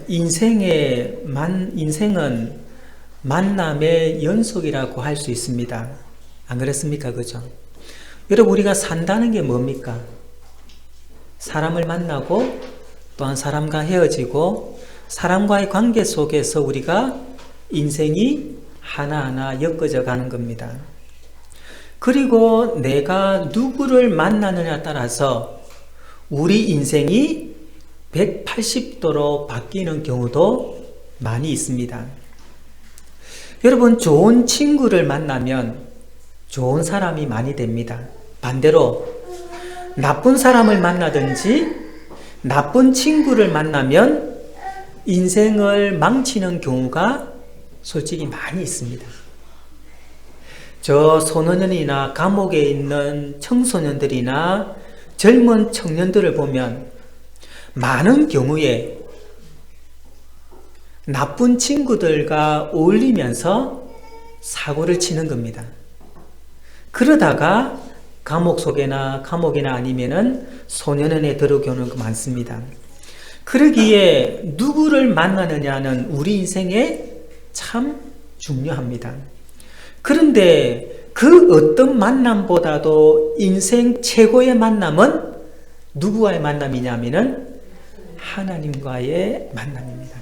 인생은 만남의 연속이라고 할 수 있습니다. 안 그렇습니까? 그죠? 여러분, 우리가 산다는 게 뭡니까? 사람을 만나고 또한 사람과 헤어지고 사람과의 관계 속에서 우리가 인생이 하나하나 엮어져 가는 겁니다. 그리고 내가 누구를 만나느냐에 따라서 우리 인생이 180도로 바뀌는 경우도 많이 있습니다. 여러분, 좋은 친구를 만나면 좋은 사람이 많이 됩니다. 반대로 나쁜 사람을 만나든지 나쁜 친구를 만나면 인생을 망치는 경우가 솔직히 많이 있습니다. 저 소년원이나 감옥에 있는 청소년들이나 젊은 청년들을 보면 많은 경우에 나쁜 친구들과 어울리면서 사고를 치는 겁니다. 그러다가 감옥이나 아니면은 소년원에 들어오는 거 많습니다. 그러기에 누구를 만나느냐는 우리 인생에 참 중요합니다. 그런데 그 어떤 만남보다도 인생 최고의 만남은 누구와의 만남이냐면은 하나님과의 만남입니다.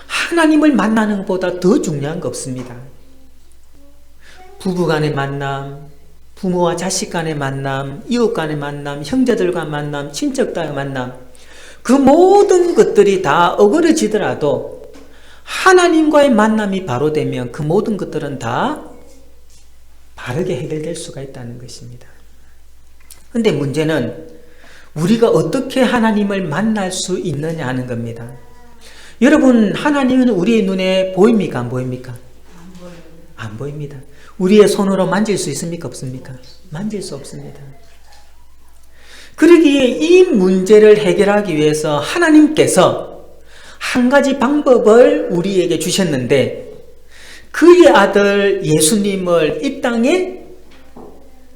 하나님을 만나는 것보다 더 중요한 거 없습니다. 부부 간의 만남, 부모와 자식 간의 만남, 이웃 간의 만남, 형제들과 만남, 친척과의 만남, 그 모든 것들이 다 어그러지더라도 하나님과의 만남이 바로 되면 그 모든 것들은 다 바르게 해결될 수가 있다는 것입니다. 그런데 문제는 우리가 어떻게 하나님을 만날 수 있느냐 하는 겁니다. 여러분, 하나님은 우리의 눈에 보입니까? 안 보입니까? 안 보입니다. 우리의 손으로 만질 수 있습니까? 없습니까? 만질 수 없습니다. 그러기에 이 문제를 해결하기 위해서 하나님께서 한 가지 방법을 우리에게 주셨는데 그의 아들 예수님을 이 땅에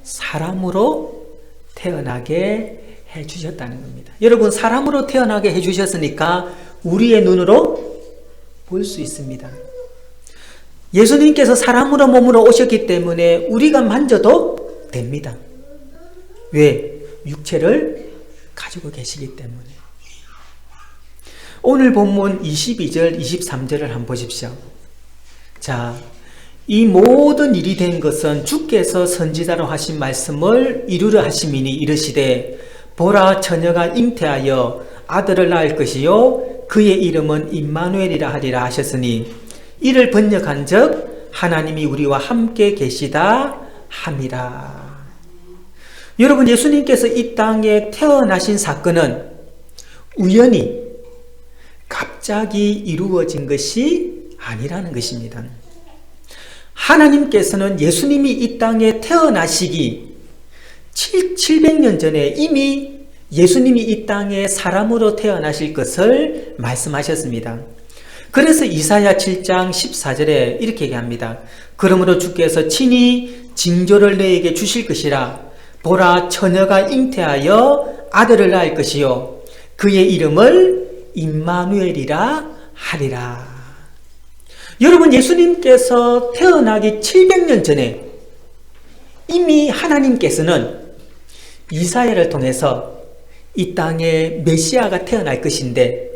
사람으로 태어나게 해주셨다는 겁니다. 여러분, 사람으로 태어나게 해주셨으니까 우리의 눈으로 볼 수 있습니다. 예수님께서 사람으로 몸으로 오셨기 때문에 우리가 만져도 됩니다. 왜? 육체를 가지고 계시기 때문에. 오늘 본문 22절, 23절을 한번 보십시오. 자, 이 모든 일이 된 것은 주께서 선지자로 하신 말씀을 이루려 하심이니 이르시되 보라, 처녀가 잉태하여 아들을 낳을 것이요 그의 이름은 임마누엘이라 하리라 하셨으니 이를 번역한 즉 하나님이 우리와 함께 계시다 함이라. 여러분, 예수님께서 이 땅에 태어나신 사건은 우연히 갑자기 이루어진 것이 아니라는 것입니다. 하나님께서는 예수님이 이 땅에 태어나시기 700년 전에 이미 예수님이 이 땅에 사람으로 태어나실 것을 말씀하셨습니다. 그래서 이사야 7장 14절에 이렇게 얘기합니다. 그러므로 주께서 친히 징조를 너에게 주실 것이라. 보라, 처녀가 잉태하여 아들을 낳을 것이요 그의 이름을 임마누엘이라 하리라. 여러분, 예수님께서 태어나기 700년 전에 이미 하나님께서는 이사야를 통해서 이 땅에 메시아가 태어날 것인데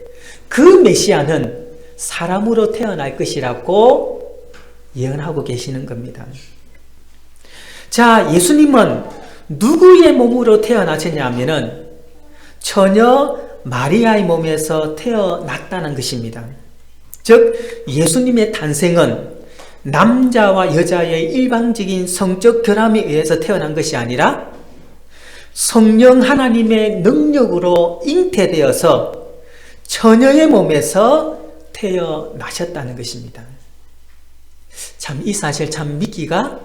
그 메시아는 사람으로 태어날 것이라고 예언하고 계시는 겁니다. 자, 예수님은 누구의 몸으로 태어나셨냐 하면은 처녀 마리아의 몸에서 태어났다는 것입니다. 즉 예수님의 탄생은 남자와 여자의 일방적인 성적 결함에 의해서 태어난 것이 아니라 성령 하나님의 능력으로 잉태되어서 처녀의 몸에서 태어나셨다는 것입니다. 참, 이 사실 참 믿기가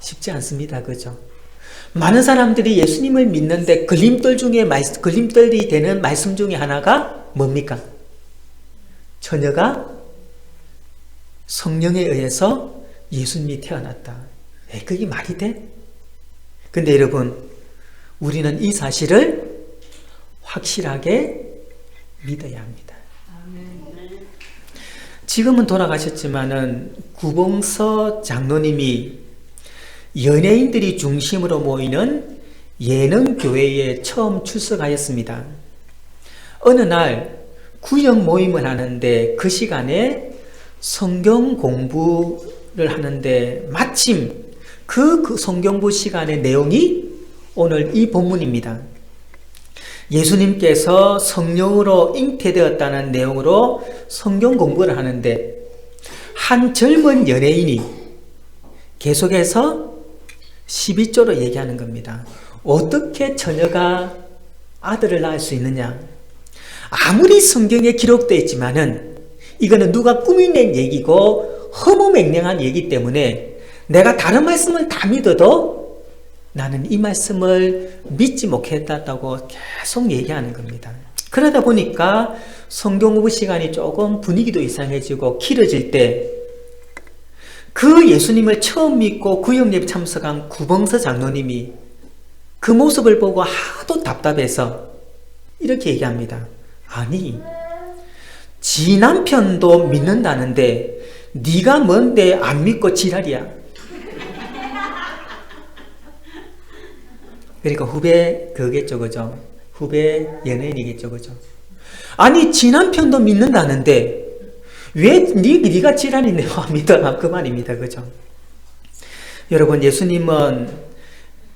쉽지 않습니다. 그죠? 많은 사람들이 예수님을 믿는데 걸림돌이 되는 말씀 중에 하나가 뭡니까? 처녀가 성령에 의해서 예수님이 태어났다. 그게 말이 돼? 근데 여러분, 우리는 이 사실을 확실하게 믿어야 합니다. 지금은 돌아가셨지만은 구봉서 장로님이 연예인들이 중심으로 모이는 예능교회에 처음 출석하였습니다. 어느 날 구역 모임을 하는데 그 시간에 성경 공부를 하는데 마침 그 성경부 시간의 내용이 오늘 이 본문입니다. 예수님께서 성령으로 잉태되었다는 내용으로 성경 공부를 하는데 한 젊은 연예인이 계속해서 12조로 얘기하는 겁니다. 어떻게 처녀가 아들을 낳을 수 있느냐? 아무리 성경에 기록되어 있지만은 이거는 누가 꾸며낸 얘기고 허무맹랑한 얘기 때문에 내가 다른 말씀을 다 믿어도 나는 이 말씀을 믿지 못했다고 계속 얘기하는 겁니다. 그러다 보니까 성경 공부 시간이 조금 분위기도 이상해지고 길어질 때 그 예수님을 처음 믿고 구역예배 참석한 구봉서 장로님이 그 모습을 보고 하도 답답해서 이렇게 얘기합니다. 아니, 지 남편도 믿는다는데 네가 뭔데 안 믿고 지랄이야. 그러니까 후배 그겠죠, 그죠? 후배 연예인이겠죠, 그죠? 아니, 지 남편도 믿는다는데 왜 네가 지랄이네 와 믿어라, 그 말입니다, 그죠? 여러분, 예수님은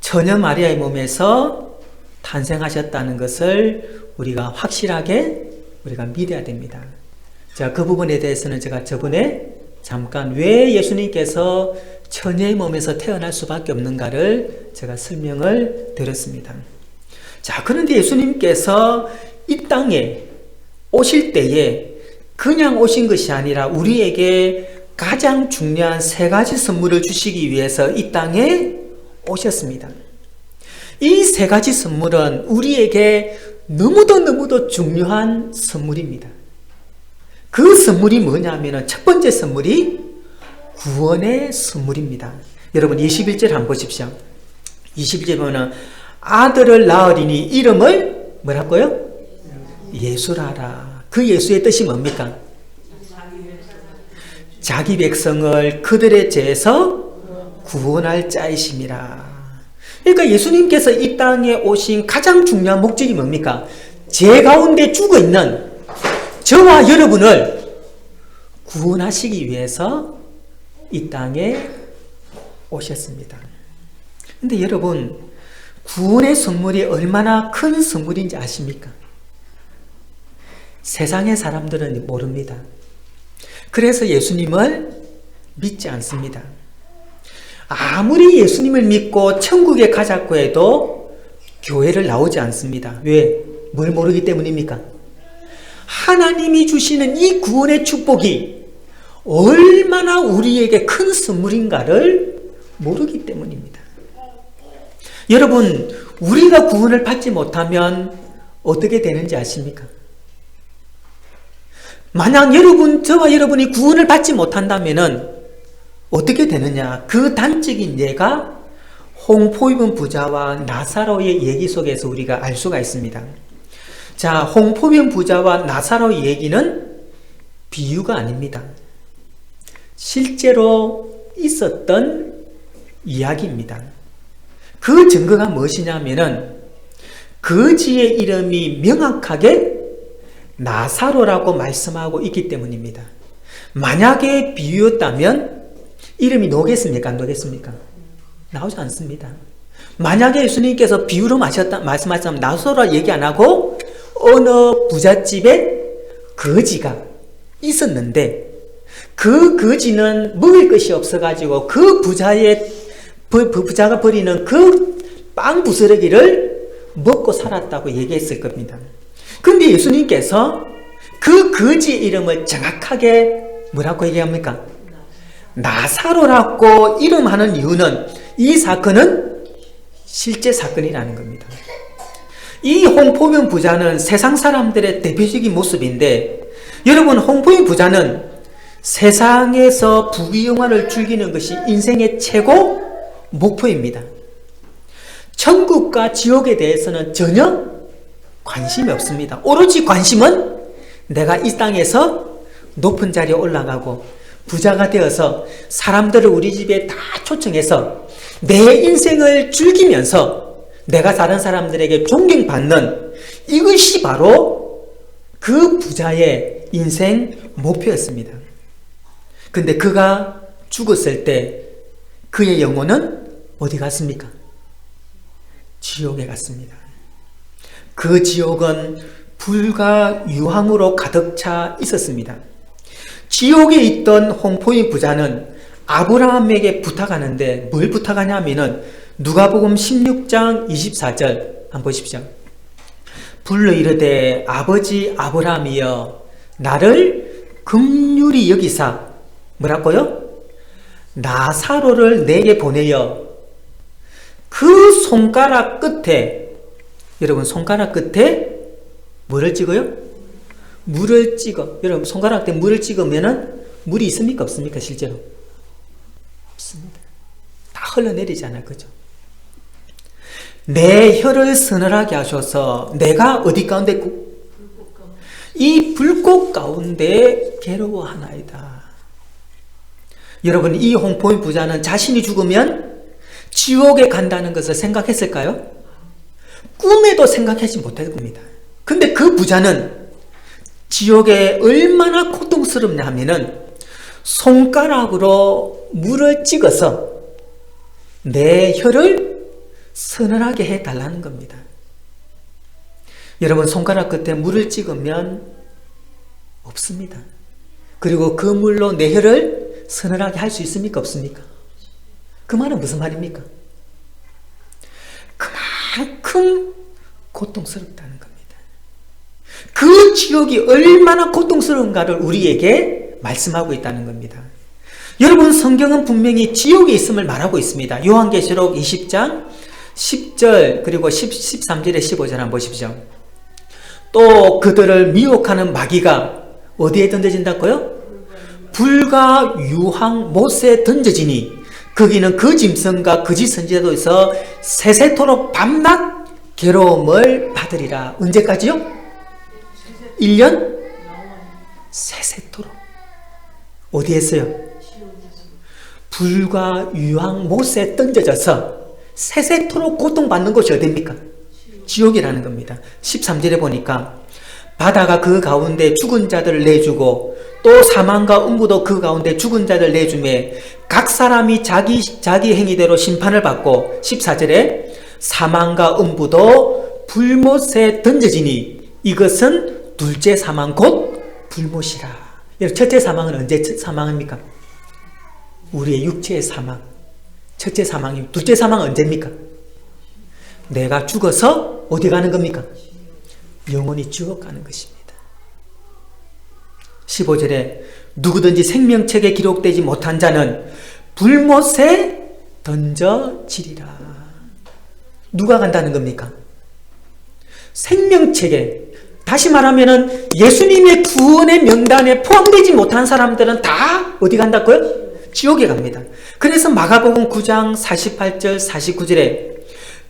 처녀 마리아의 몸에서 탄생하셨다는 것을 우리가 확실하게 우리가 믿어야 됩니다. 자, 그 부분에 대해서는 제가 저번에 잠깐 왜 예수님께서 처녀의 몸에서 태어날 수밖에 없는가를 제가 설명을 드렸습니다. 자, 그런데 예수님께서 이 땅에 오실 때에 그냥 오신 것이 아니라 우리에게 가장 중요한 세 가지 선물을 주시기 위해서 이 땅에 오셨습니다. 이 세 가지 선물은 우리에게 너무도 중요한 선물입니다. 그 선물이 뭐냐면 첫 번째 선물이 구원의 선물입니다. 여러분 21절 한번 보십시오. 21절 보면 아들을 낳으리니 이름을 뭐라고요? 예수라라. 그 예수의 뜻이 뭡니까? 자기 백성을 그들의 죄에서 구원할 자이심이라. 그러니까 예수님께서 이 땅에 오신 가장 중요한 목적이 뭡니까? 죄 가운데 죽어있는 저와 여러분을 구원하시기 위해서 이 땅에 오셨습니다. 근데 여러분, 구원의 선물이 얼마나 큰 선물인지 아십니까? 세상의 사람들은 모릅니다. 그래서 예수님을 믿지 않습니다. 아무리 예수님을 믿고 천국에 가자고 해도 교회를 나오지 않습니다. 왜? 뭘 모르기 때문입니까? 하나님이 주시는 이 구원의 축복이 얼마나 우리에게 큰 선물인가를 모르기 때문입니다. 여러분, 우리가 구원을 받지 못하면 어떻게 되는지 아십니까? 만약 저와 여러분이 구원을 받지 못한다면 어떻게 되느냐? 그 단적인 예가 홍포 입은 부자와 나사로의 얘기 속에서 우리가 알 수가 있습니다. 자, 홍포 입은 부자와 나사로의 얘기는 비유가 아닙니다. 실제로 있었던 이야기입니다. 그 증거가 무엇이냐면은 거지의 이름이 명확하게 나사로라고 말씀하고 있기 때문입니다. 만약에 비유였다면 이름이 나오겠습니까? 안 나오겠습니까? 나오지 않습니다. 만약에 예수님께서 비유로 말씀하셨다면 나사로라 얘기 안 하고 어느 부잣집에 거지가 있었는데 그 거지는 먹을 것이 없어가지고 그 부자가 버리는 그 빵 부스러기를 먹고 살았다고 얘기했을 겁니다. 근데 예수님께서 그 거지의 이름을 정확하게 뭐라고 얘기합니까? 나사로라고 이름하는 이유는 이 사건은 실제 사건이라는 겁니다. 이 홍포병 부자는 세상 사람들의 대표적인 모습인데 여러분, 홍포병 부자는 세상에서 부귀영화를 즐기는 것이 인생의 최고 목표입니다. 천국과 지옥에 대해서는 전혀 관심이 없습니다. 오로지 관심은 내가 이 땅에서 높은 자리에 올라가고 부자가 되어서 사람들을 우리 집에 다 초청해서 내 인생을 즐기면서 내가 다른 사람들에게 존경받는, 이것이 바로 그 부자의 인생 목표였습니다. 근데 그가 죽었을 때 그의 영혼은 어디 갔습니까? 지옥에 갔습니다. 그 지옥은 불과 유황으로 가득 차 있었습니다. 지옥에 있던 홍포인 부자는 아브라함에게 부탁하는데 뭘 부탁하냐면은 누가복음 16장 24절 한번 보십시오. 불러 이르되 아버지 아브라함이여 나를 긍휼히 여기사 뭐라고요? 나사로를 내게 보내어 그 손가락 끝에, 여러분 손가락 끝에 뭐를 찍어요? 물을 찍어. 여러분 손가락 끝에 물을 찍으면은 물이 있습니까? 없습니까? 실제로? 없습니다. 다 흘러내리잖아요. 그죠? 내 혀를 서늘하게 하셔서 내가 어디 가운데 이 불꽃 가운데 괴로워하나이다. 여러분 이 홍포인 부자는 자신이 죽으면 지옥에 간다는 것을 생각했을까요? 꿈에도 생각하지 못할 겁니다. 근데 그 부자는 지옥에 얼마나 고통스럽냐 하면은 손가락으로 물을 찍어서 내 혀를 서늘하게 해달라는 겁니다. 여러분 손가락 끝에 물을 찍으면 없습니다. 그리고 그 물로 내 혀를 서늘하게 할 수 있습니까? 없습니까? 그 말은 무슨 말입니까? 그만큼 고통스럽다는 겁니다. 그 지옥이 얼마나 고통스러운가를 우리에게 말씀하고 있다는 겁니다. 여러분 성경은 분명히 지옥에 있음을 말하고 있습니다. 요한계시록 20장 10절 그리고 13절에 15절 한번 보십시오. 또 그들을 미혹하는 마귀가 어디에 던져진다고요? 불과 유황 못에 던져지니 거기는 그 짐승과 거짓 선지자도에서 세세토록 밤낮 괴로움을 받으리라. 언제까지요? 1년? 세세토록. 어디에서요? 불과 유황 못에 던져져서 세세토록 고통받는 곳이 어디입니까? 지옥이라는 겁니다. 13절에 보니까 바다가 그 가운데 죽은 자들을 내주고 또 사망과 음부도 그 가운데 죽은 자들을 내주매 각 사람이 자기 행위대로 심판을 받고 14절에 사망과 음부도 불못에 던져지니 이것은 둘째 사망 곧 불못이라. 첫째 사망은 언제 사망입니까? 우리의 육체의 사망. 첫째 사망이, 둘째 사망은 언제입니까? 내가 죽어서 어디 가는 겁니까? 영원히 지옥 가는 것입니다. 15절에 누구든지 생명책에 기록되지 못한 자는 불못에 던져지리라. 누가 간다는 겁니까? 생명책에, 다시 말하면은 예수님의 구원의 명단에 포함되지 못한 사람들은 다 어디 간다고요? 지옥에 갑니다. 그래서 마가복음 9장 48절 49절에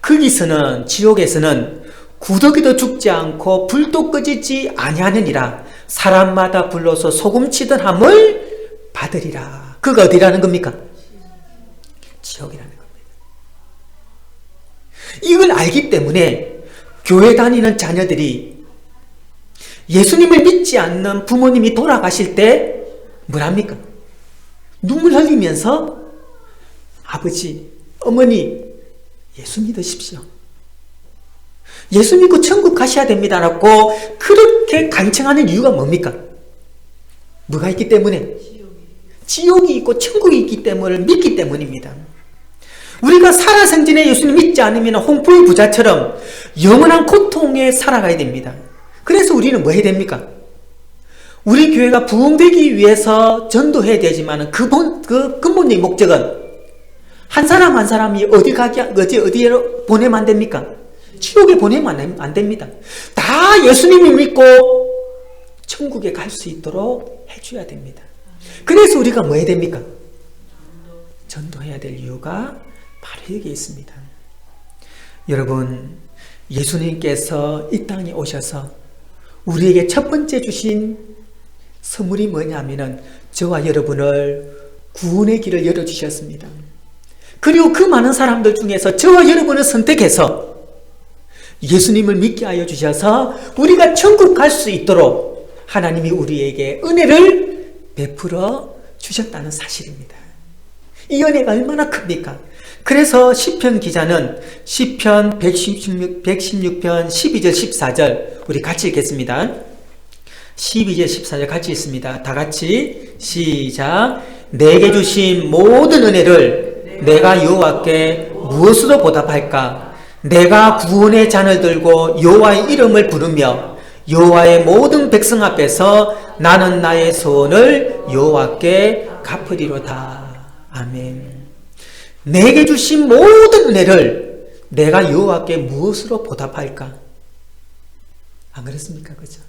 거기서는, 지옥에서는 구더기도 죽지 않고 불도 꺼지지 아니하느니라. 사람마다 불러서 소금치던 함을 받으리라. 그가 어디라는 겁니까? 지옥이라는 겁니다. 이걸 알기 때문에 교회 다니는 자녀들이 예수님을 믿지 않는 부모님이 돌아가실 때 뭐랍니까? 눈물 흘리면서 아버지, 어머니 예수 믿으십시오. 예수 믿고 천국 가셔야 됩니다라고 그렇게 간청하는 이유가 뭡니까? 뭐가 있기 때문에? 지옥이 있고 천국이 있기 때문에 믿기 때문입니다. 우리가 살아생전에 예수님 믿지 않으면 홍포의 부자처럼 영원한 고통에 살아가야 됩니다. 그래서 우리는 뭐 해야 됩니까? 우리 교회가 부흥되기 위해서 전도해야 되지만 그 근본적인 목적은 한 사람 한 사람이 어디로 보내면 안 됩니까? 지옥에 보내면 안 됩니다. 다 예수님을 믿고 천국에 갈 수 있도록 해줘야 됩니다. 그래서 우리가 뭐 해야 됩니까? 전도해야 될 이유가 바로 여기에 있습니다. 여러분, 예수님께서 이 땅에 오셔서 우리에게 첫 번째 주신 선물이 뭐냐면은 저와 여러분을 구원의 길을 열어주셨습니다. 그리고 그 많은 사람들 중에서 저와 여러분을 선택해서 예수님을 믿게 하여 주셔서 우리가 천국 갈 수 있도록 하나님이 우리에게 은혜를 베풀어 주셨다는 사실입니다. 이 은혜가 얼마나 큽니까? 그래서 시편 기자는 시편 116편 12절 14절 우리 같이 읽겠습니다. 12절 14절 같이 읽습니다. 다 같이 시작. 내게 주신 모든 은혜를 내가 여호와께 무엇으로 보답할까? 내가 구원의 잔을 들고 여호와의 이름을 부르며 여호와의 모든 백성 앞에서 나는 나의 소원을 여호와께 갚으리로다. 아멘. 내게 주신 모든 은혜를 내가 여호와께 무엇으로 보답할까? 안 그렇습니까? 그죠?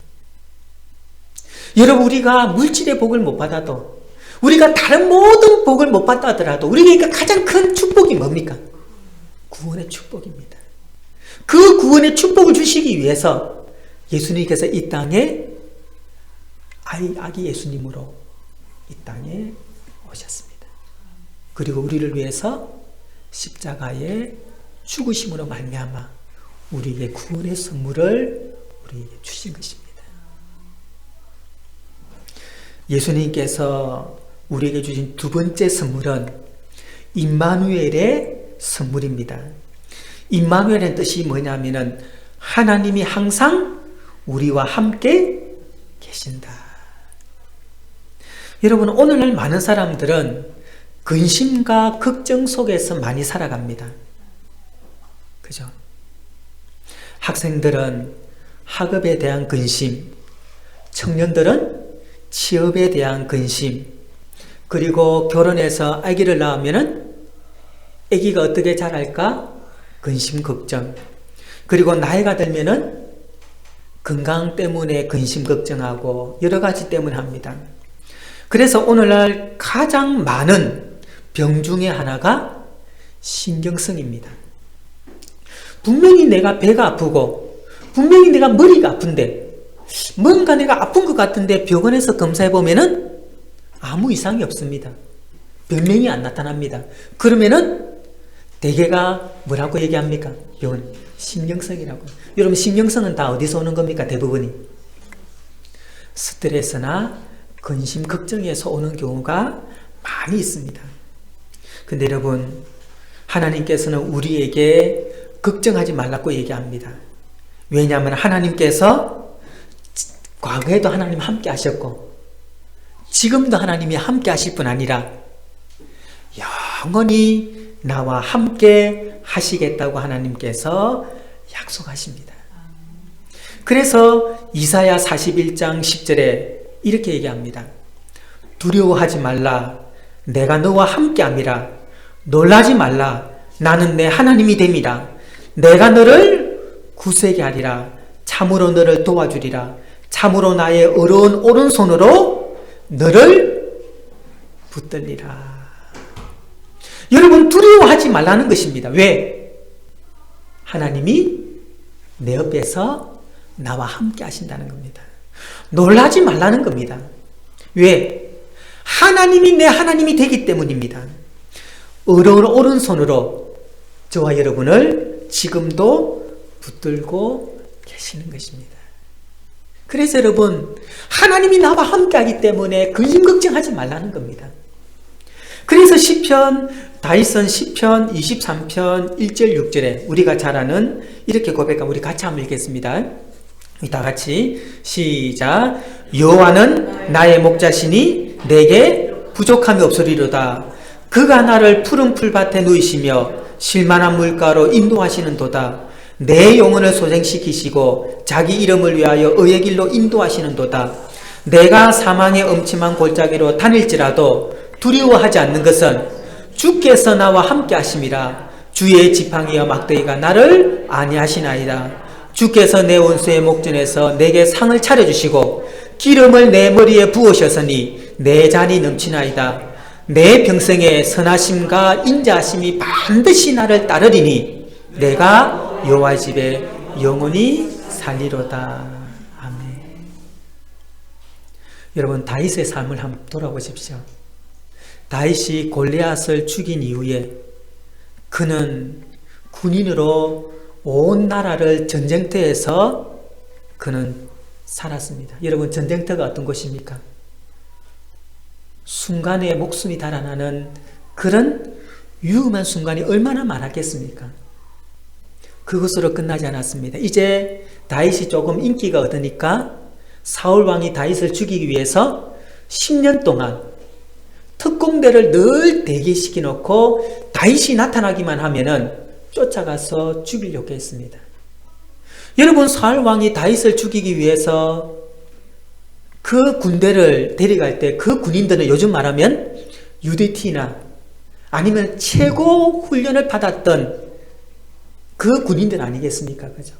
여러분, 우리가 물질의 복을 못 받아도, 우리가 다른 모든 복을 못 받다 하더라도 우리에게 가장 큰 축복이 뭡니까? 구원의 축복입니다. 그 구원의 축복을 주시기 위해서 예수님께서 이 땅에 아기 예수님으로 이 땅에 오셨습니다. 그리고 우리를 위해서 십자가의 죽으심으로 말미암아 우리에게 구원의 선물을 우리에게 주신 것입니다. 예수님께서 우리에게 주신 두 번째 선물은 임마누엘의 선물입니다. 임마누엘의 뜻이 뭐냐면은 하나님이 항상 우리와 함께 계신다. 여러분, 오늘날 많은 사람들은 근심과 걱정 속에서 많이 살아갑니다. 그죠? 학생들은 학업에 대한 근심, 청년들은 취업에 대한 근심, 그리고 결혼해서 아기를 낳으면은 아기가 어떻게 자랄까? 근심, 걱정. 그리고 나이가 들면은 건강 때문에 근심, 걱정하고 여러 가지 때문에 합니다. 그래서 오늘날 가장 많은 병 중에 하나가 신경성입니다. 분명히 내가 배가 아프고 분명히 내가 머리가 아픈데 뭔가 내가 아픈 것 같은데 병원에서 검사해보면은 아무 이상이 없습니다. 병명이 안 나타납니다. 그러면은 대개가 뭐라고 얘기합니까? 병원 신경성이라고. 여러분, 신경성은 다 어디서 오는 겁니까? 대부분이 스트레스나 근심, 걱정에서 오는 경우가 많이 있습니다. 근데 여러분, 하나님께서는 우리에게 걱정하지 말라고 얘기합니다. 왜냐하면 하나님께서 과거에도 하나님 함께 하셨고 지금도 하나님이 함께 하실 뿐 아니라 영원히 나와 함께 하시겠다고 하나님께서 약속하십니다. 그래서 이사야 41장 10절에 이렇게 얘기합니다. 두려워하지 말라. 내가 너와 함께함이라. 놀라지 말라. 나는 내 하나님이 됨이라. 내가 너를 굳세게 하리라. 참으로 너를 도와주리라. 참으로 나의 어려운 오른손으로 너를 붙들리라. 여러분, 두려워하지 말라는 것입니다. 왜? 하나님이 내 옆에서 나와 함께 하신다는 겁니다. 놀라지 말라는 겁니다. 왜? 하나님이 내 하나님이 되기 때문입니다. 어려운 오른손으로 저와 여러분을 지금도 붙들고 계시는 것입니다. 그래서 여러분, 하나님이 나와 함께 하기 때문에 근심 걱정하지 말라는 겁니다. 그래서 다윗은 시편 23편 1절 6절에 우리가 잘 아는 이렇게 고백하고 우리 같이 한번 읽겠습니다. 다 같이 시작. 여호와는 나의 목자시니 내게 부족함이 없으리로다. 그가 나를 푸른 풀밭에 누이시며 쉴만한 물가로 인도하시는도다. 내 영혼을 소생시키시고 자기 이름을 위하여 의의 길로 인도하시는도다. 내가 사망의 엄침한 골짜기로 다닐지라도 두려워하지 않는 것은 주께서 나와 함께 하심이라. 주의 지팡이와 막대기가 나를 안위하시나이다. 주께서 내 원수의 목전에서 내게 상을 차려주시고 기름을 내 머리에 부으셨으니 내 잔이 넘치나이다. 내 평생에 선하심과 인자하심이 반드시 나를 따르리니 내가 여호와의 집에 영원히 살리로다. 아멘. 여러분 다윗의 삶을 한번 돌아보십시오. 다윗이 골리앗을 죽인 이후에 그는 군인으로 온 나라를 전쟁터에서 그는 살았습니다. 여러분 전쟁터가 어떤 곳입니까? 순간에 목숨이 달아나는 그런 위험한 순간이 얼마나 많았겠습니까? 그것으로 끝나지 않았습니다. 이제 다윗이 조금 인기가 얻으니까 사울 왕이 다윗을 죽이기 위해서 10년 동안 특공대를 늘 대기시켜 놓고 다윗이 나타나기만 하면은 쫓아가서 죽이려고 했습니다. 여러분 사울 왕이 다윗을 죽이기 위해서 그 군대를 데려갈 때 그 군인들은 요즘 말하면 UDT나 아니면 최고 훈련을 받았던 그 군인들 아니겠습니까? 그죠?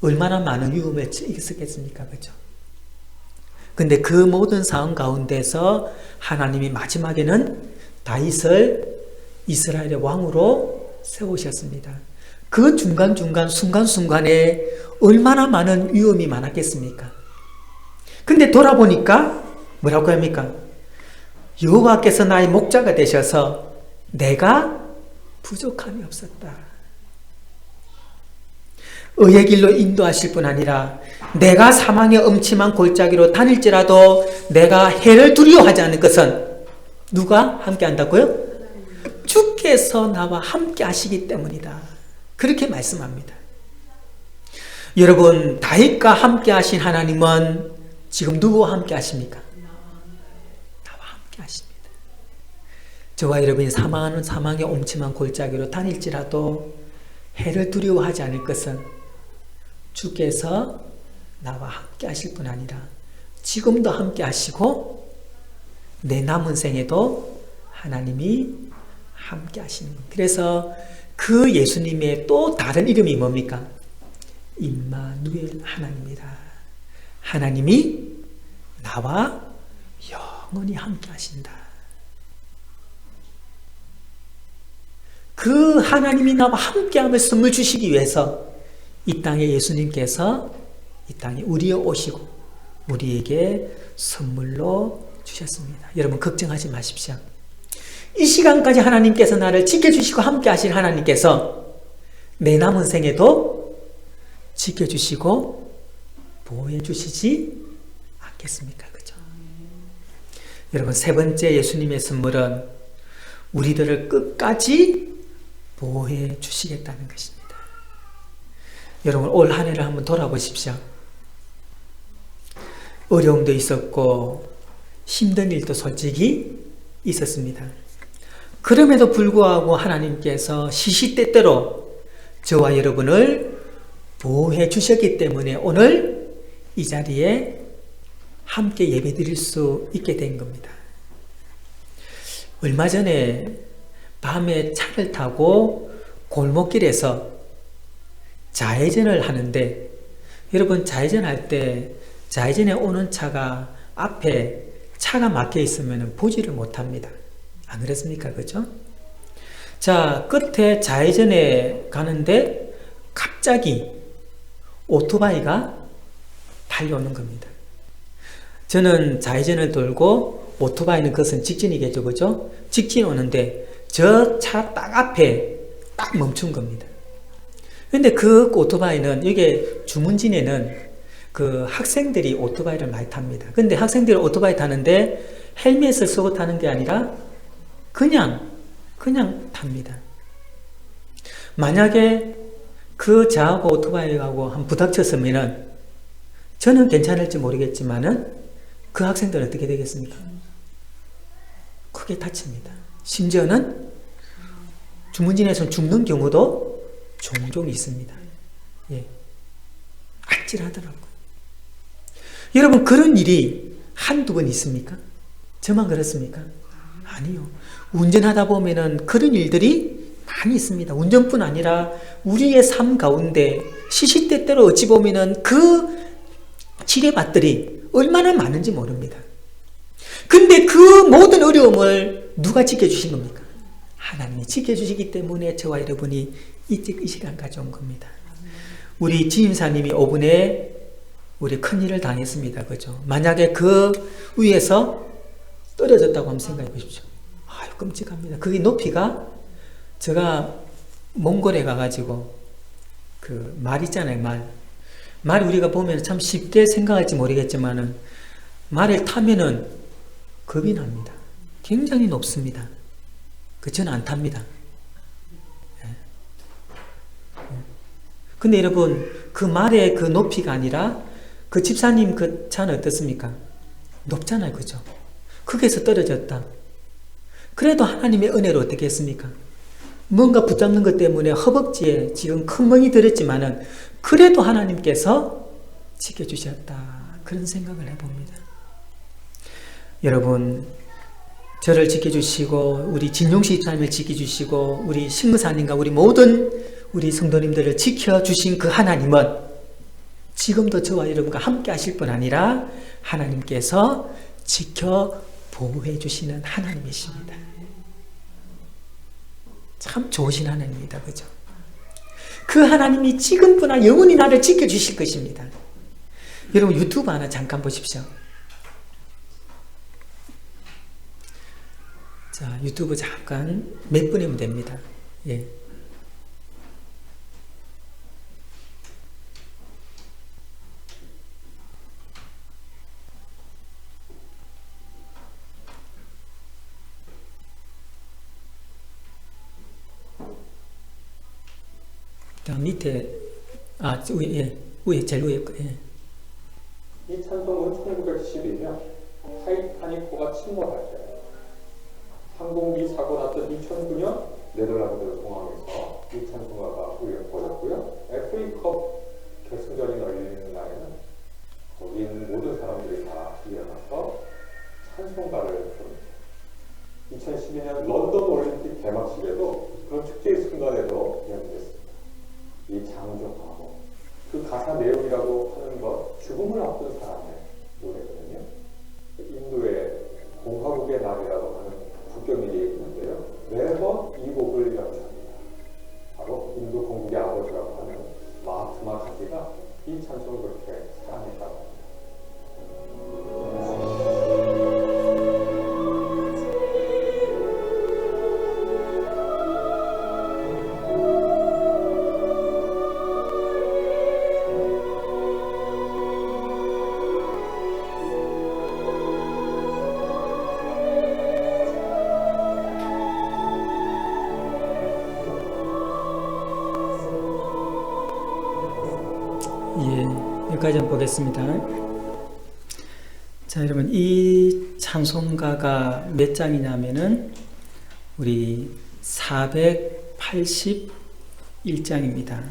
얼마나 많은 위험에 있었겠습니까? 그죠? 근데 그 모든 상황 가운데서 하나님이 마지막에는 다윗을 이스라엘의 왕으로 세우셨습니다. 그 중간중간 순간순간에 얼마나 많은 위험이 많았겠습니까? 근데 돌아보니까 뭐라고 합니까? 여호와께서 나의 목자가 되셔서 내가 부족함이 없었다. 의의 길로 인도하실 뿐 아니라 내가 사망의 음침한 골짜기로 다닐지라도 내가 해를 두려워하지 않는 것은 누가 함께 한다고요? 주께서 나와 함께 하시기 때문이다. 그렇게 말씀합니다. 여러분 다윗과 함께 하신 하나님은 지금 누구와 함께 하십니까? 나와 함께 하십니다. 저와 여러분이 사망의 엄침한 골짜기로 다닐지라도 해를 두려워하지 않을 것은 주께서 나와 함께 하실 뿐 아니라 지금도 함께 하시고 내 남은 생에도 하나님이 함께 하십니다. 그래서 그 예수님의 또 다른 이름이 뭡니까? 임마누엘 하나님이다. 하나님이 나와 영원히 함께 하신다. 그 하나님이 나와 함께함을 선물 주시기 위해서 이 땅에 예수님께서 이 땅에 우리에 오시고 우리에게 선물로 주셨습니다. 여러분 걱정하지 마십시오. 이 시간까지 하나님께서 나를 지켜주시고 함께 하실 하나님께서 내 남은 생에도 지켜주시고 보호해 주시지 않겠습니까? 그죠? 여러분 세 번째 예수님의 선물은 우리들을 끝까지 보호해 주시겠다는 것입니다. 여러분 올 한 해를 한번 돌아보십시오. 어려움도 있었고 힘든 일도 솔직히 있었습니다. 그럼에도 불구하고 하나님께서 시시때때로 저와 여러분을 보호해 주셨기 때문에 오늘 이 자리에 함께 예배드릴 수 있게 된 겁니다. 얼마 전에 밤에 차를 타고 골목길에서 좌회전을 하는데 여러분 좌회전할 때 좌회전에 오는 차가 앞에 차가 막혀 있으면 보지를 못합니다. 안 그렇습니까? 그죠? 자, 끝에 좌회전에 가는데 갑자기 오토바이가 달려오는 겁니다. 저는 좌회전을 돌고 오토바이는 그것은 직진이겠죠. 그죠? 직진 오는데 저 차 딱 앞에 딱 멈춘 겁니다. 근데 그 오토바이는 이게 주문진에는 그 학생들이 오토바이를 많이 탑니다. 근데 학생들이 오토바이 타는데 헬멧을 쓰고 타는 게 아니라 그냥 탑니다. 만약에 그 저하고 오토바이하고 한 부닥쳤으면은 저는 괜찮을지 모르겠지만은 그 학생들은 어떻게 되겠습니까? 크게 다칩니다. 심지어는 주문진에서 죽는 경우도 종종 있습니다. 예. 아찔하더라고요. 여러분 그런 일이 한두 번 있습니까? 저만 그렇습니까? 아니요. 운전하다 보면은 그런 일들이 많이 있습니다. 운전뿐 아니라 우리의 삶 가운데 시시때때로 어찌 보면은 그 지뢰밭들이 얼마나 많은지 모릅니다. 근데 그 모든 어려움을 누가 지켜주신 겁니까? 하나님이 지켜주시기 때문에 저와 여러분이 이 시간까지 온 겁니다. 우리 지임사님이 5분에 우리 큰일을 당했습니다. 그죠? 만약에 그 위에서 떨어졌다고 한번 생각해 보십시오. 아유, 끔찍합니다. 그게 높이가, 제가 몽골에 가가지고 그 말 있잖아요, 말 우리가 보면 참 쉽게 생각할지 모르겠지만은 말을 타면은 겁이 납니다. 굉장히 높습니다. 저는 안 탑니다. 근데 여러분, 그 말의 그 높이가 아니라 그 집사님 그 차는 어떻습니까? 높잖아요. 그죠? 거기에서 떨어졌다. 그래도 하나님의 은혜로 어떻게 했습니까? 뭔가 붙잡는 것 때문에 허벅지에 지금 큰 멍이 들었지만은 그래도 하나님께서 지켜주셨다. 그런 생각을 해봅니다. 여러분, 저를 지켜주시고 우리 진용식 집사님을 지켜주시고 우리 신무사님과 우리 모든 우리 성도님들을 지켜주신 그 하나님은 지금도 저와 여러분과 함께 하실 뿐 아니라 하나님께서 지켜 보호해 주시는 하나님이십니다. 참 좋으신 하나님입니다. 그죠? 그 하나님이 지금뿐나 영원히 나를 지켜주실 것입니다. 여러분 유튜브 하나 잠깐 보십시오. 자, 유튜브 잠깐 몇 분이면 됩니다. 예. 밑에, 위에, 제일 위에 거, 예. 이 찬송은 1912년 타이타닉호가 침몰할 때 항공기 사고 났던 2009년 네덜란드 공항에서 이 찬송가가 울려버렸고요. FA컵 결승전이 열리는 날에는 거기 있는 모든 사람들이 다 일어나서 찬송가를 부릅니다. 2012년 런던 올림픽 개막식에도 그런 축제의 순간에도 연주됐습니다. 이 장조하고 그 가사 내용이라고 하는 것, 죽음을 앞둔 사람의 노래거든요. 인도의 공화국의 날이라고 하는 국경일이 있는데요. 매번 이 곡을 연주합니다. 바로 인도 건국의 아버지라고 하는 마하트마 간디가 이 찬송을 그렇게 사랑했다고 합니다. 여기까지 한번 보겠습니다. 자, 여러분, 이 찬송가가 몇 장이냐면은 우리 481장입니다.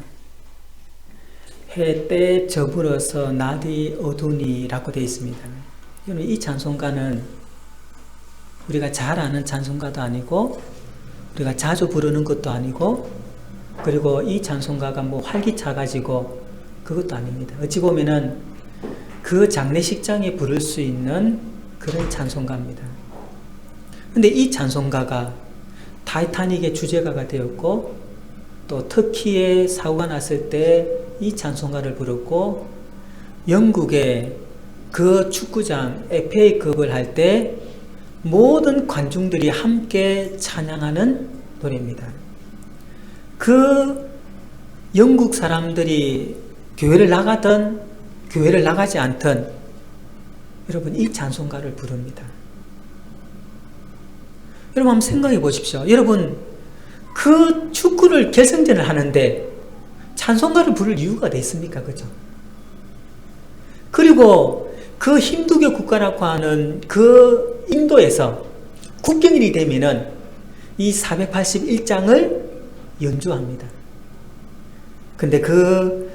해 때 저물어서 낮이 어두니라고 되어 있습니다. 여러분, 이 찬송가는 우리가 잘 아는 찬송가도 아니고 우리가 자주 부르는 것도 아니고, 그리고 이 찬송가가 뭐 활기차 가지고 그것도 아닙니다. 어찌 보면은 그 장례식장에 부를 수 있는 그런 찬송가입니다. 근데 이 찬송가가 타이타닉의 주제가가 되었고, 또 터키에 사고가 났을 때 이 찬송가를 부르고, 영국의 그 축구장 FA컵을 할 때 모든 관중들이 함께 찬양하는 노래입니다. 그 영국 사람들이 교회를 나가든 교회를 나가지 않든 여러분 이 찬송가를 부릅니다. 여러분 한번 생각해 보십시오. 여러분 그 축구를 결승전을 하는데 찬송가를 부를 이유가 있습니까? 그죠? 그리고 그 힌두교 국가라고 하는 그 인도에서 국경일이 되면은 이 481장을 연주합니다. 근데 그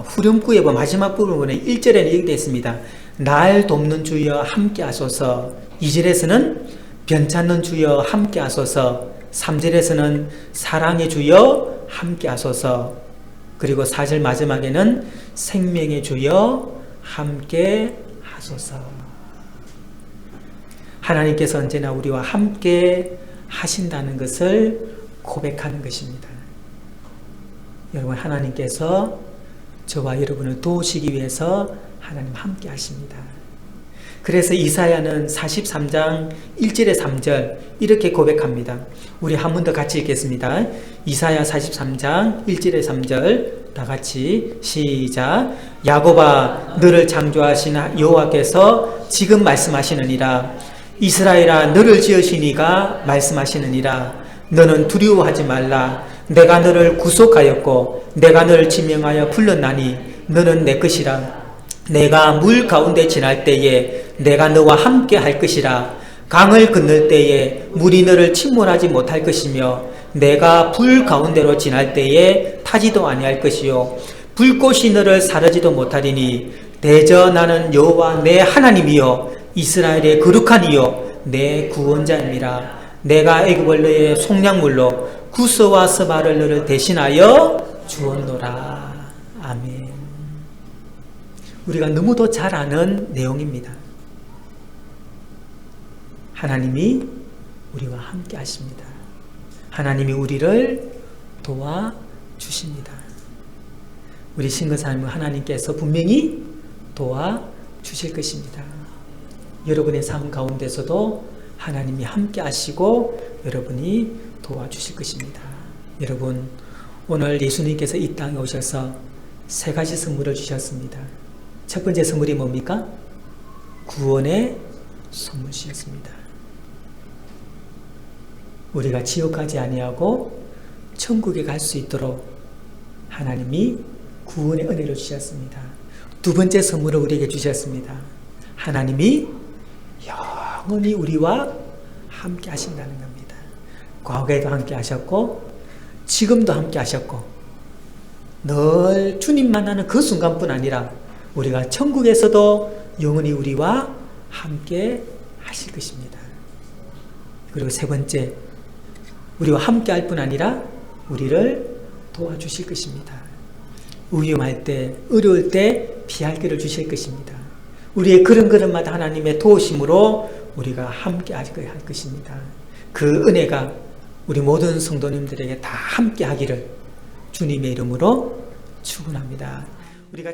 후렴구의 마지막 부분에 1절에는 이렇게 되어 있습니다. 날 돕는 주여 함께 하소서. 2절에서는 변찮는 주여 함께 하소서. 3절에서는 사랑의 주여 함께 하소서. 그리고 4절 마지막에는 생명의 주여 함께 하소서. 하나님께서 언제나 우리와 함께 하신다는 것을 고백하는 것입니다. 여러분, 하나님께서 저와 여러분을 도우시기 위해서 하나님 함께 하십니다. 그래서 이사야는 43장 1절에 3절 이렇게 고백합니다. 우리 한 번 더 같이 읽겠습니다. 이사야 43장 1절에 3절 다 같이 시작. 야곱아 너를 창조하신 여호와께서 지금 말씀하시느니라. 이스라엘아 너를 지으신 이가 말씀하시느니라. 너는 두려워하지 말라. 내가 너를 구속하였고 내가 너를 지명하여 불렀나니 너는 내 것이라. 내가 물 가운데 지날 때에 내가 너와 함께 할 것이라. 강을 건널 때에 물이 너를 침몰하지 못할 것이며 내가 불 가운데로 지날 때에 타지도 아니할 것이요 불꽃이 너를 사르지도 못하리니 대저 나는 여호와 내 하나님이요 이스라엘의 거룩한 이요 내 구원자입니다. 내가 애굽을 너의 속량물로 구스와 스바를 너를 대신하여 주었노라. 아멘. 우리가 너무도 잘 아는 내용입니다. 하나님이 우리와 함께 하십니다. 하나님이 우리를 도와주십니다. 우리 신근사님은 하나님께서 분명히 도와주실 것입니다. 여러분의 삶 가운데서도 하나님이 함께 하시고 여러분이 도와주실 것입니다. 여러분, 오늘 예수님께서 이 땅에 오셔서 세 가지 선물을 주셨습니다. 첫 번째 선물이 뭡니까? 구원의 선물 주셨습니다. 우리가 지옥 가지 아니하고 천국에 갈 수 있도록 하나님이 구원의 은혜를 주셨습니다. 두 번째 선물을 우리에게 주셨습니다. 하나님이 영원히 우리와 함께 하신다는 겁니다. 과거에도 함께 하셨고 지금도 함께 하셨고 늘 주님 만나는 그 순간뿐 아니라 우리가 천국에서도 영원히 우리와 함께 하실 것입니다. 그리고 세 번째, 우리와 함께 할 뿐 아니라 우리를 도와주실 것입니다. 위험할 때, 어려울 때 피할 길을 주실 것입니다. 우리의 걸음걸음마다 하나님의 도우심으로 우리가 함께 할 것입니다. 그 은혜가 우리 모든 성도님들에게 다 함께 하기를 주님의 이름으로 축원합니다. 우리가